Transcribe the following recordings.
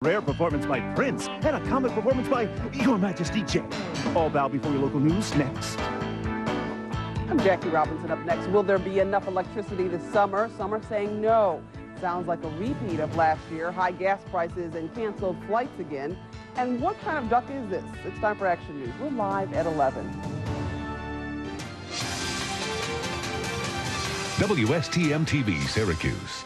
rare performance by Prince, and a comic performance by Your Majesty J. All bow before your local news next. I'm Jackie Robinson. Up next, will there be enough electricity this summer? Some are saying no. Sounds like a repeat of last year. High gas prices and canceled flights again. And what kind of duck is this? It's time for Action News. We're live at 11. WSTM TV, Syracuse.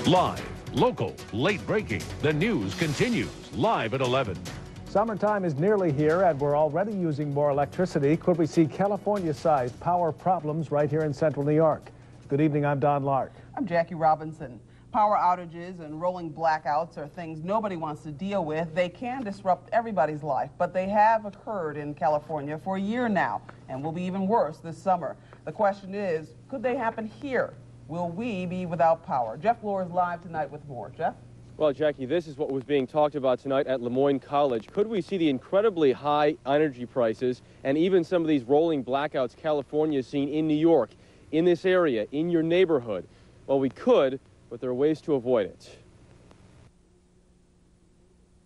Live, local, late breaking. The news continues live at 11. Summertime is nearly here, and we're already using more electricity. Could we see California-sized power problems right here in central New York? Good evening, I'm Don Lark. I'm Jackie Robinson. Power outages and rolling blackouts are things nobody wants to deal with. They can disrupt everybody's life, but they have occurred in California for a year now and will be even worse this summer. The question is, could they happen here? Will we be without power? Jeff Lohr is live tonight with more. Jeff? Well, Jackie, this is what was being talked about tonight at Lemoyne College. Could we see the incredibly high energy prices and even some of these rolling blackouts California has seen in New York, in this area, in your neighborhood? Well, we could, but there are ways to avoid it.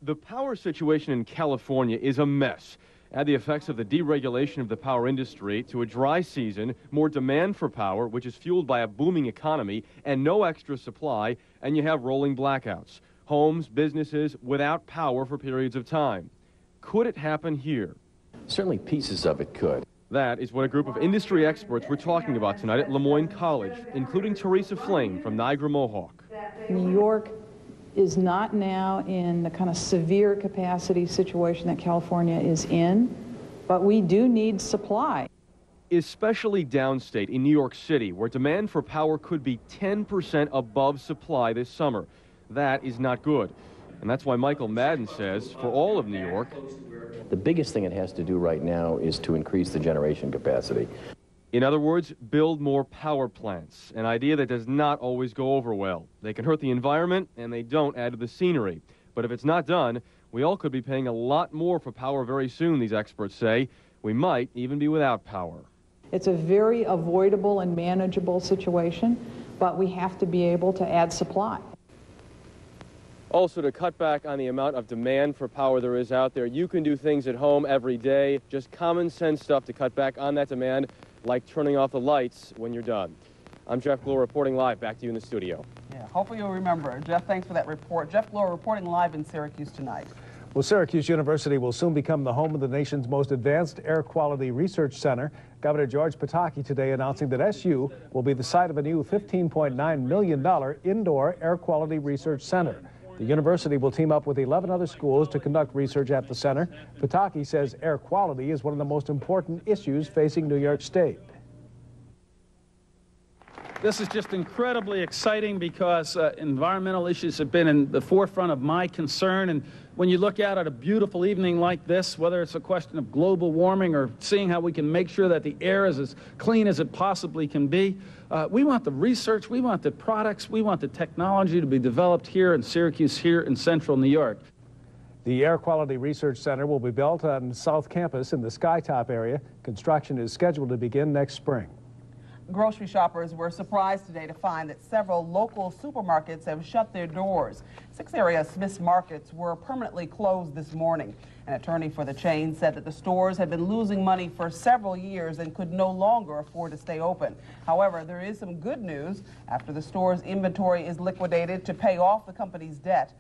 The power situation in California is a mess. Add the effects of the deregulation of the power industry to a dry season, more demand for power, which is fueled by a booming economy, and no extra supply, and you have rolling blackouts. Homes, businesses without power for periods of time. Could it happen here? Certainly pieces of it could. That is what a group of industry experts were talking about tonight at Lemoyne College, including Teresa Flame from Niagara Mohawk. New York is not now in the kind of severe capacity situation that California is in, but we do need supply. Especially downstate in New York City, where demand for power could be 10% above supply this summer. That is not good. And that's why Michael Madden says, for all of New York, the biggest thing it has to do right now is to increase the generation capacity. In other words, build more power plants, an idea that does not always go over well. They can hurt the environment, and they don't add to the scenery. But if it's not done, we all could be paying a lot more for power very soon, these experts say. We might even be without power. It's a very avoidable and manageable situation, but we have to be able to add supply. Also, to cut back on the amount of demand for power there is out there, you can do things at home every day, just common sense stuff to cut back on that demand, like turning off the lights when you're done. I'm Jeff Lohr reporting live. Back to you in the studio. Yeah, hopefully you'll remember. Jeff, thanks for that report. Jeff Lohr reporting live in Syracuse tonight. Well, Syracuse University will soon become the home of the nation's most advanced air quality research center. Governor George Pataki today announcing that SU will be the site of a new $15.9 million indoor air quality research center. The university will team up with 11 other schools to conduct research at the center. Pataki says air quality is one of the most important issues facing New York State. This is just incredibly exciting because environmental issues have been in the forefront of my concern. And when you look out at a beautiful evening like this, whether it's a question of global warming or seeing how we can make sure that the air is as clean as it possibly can be, we want the research, we want the products, we want the technology to be developed here in Syracuse, here in central New York. The Air Quality Research Center will be built on South Campus in the Skytop area. Construction is scheduled to begin next spring. Grocery shoppers were surprised today to find that several local supermarkets have shut their doors. 6 area Smith's markets were permanently closed this morning. An attorney for the chain said that the stores had been losing money for several years and could no longer afford to stay open. However, there is some good news. After the store's inventory is liquidated to pay off the company's debt,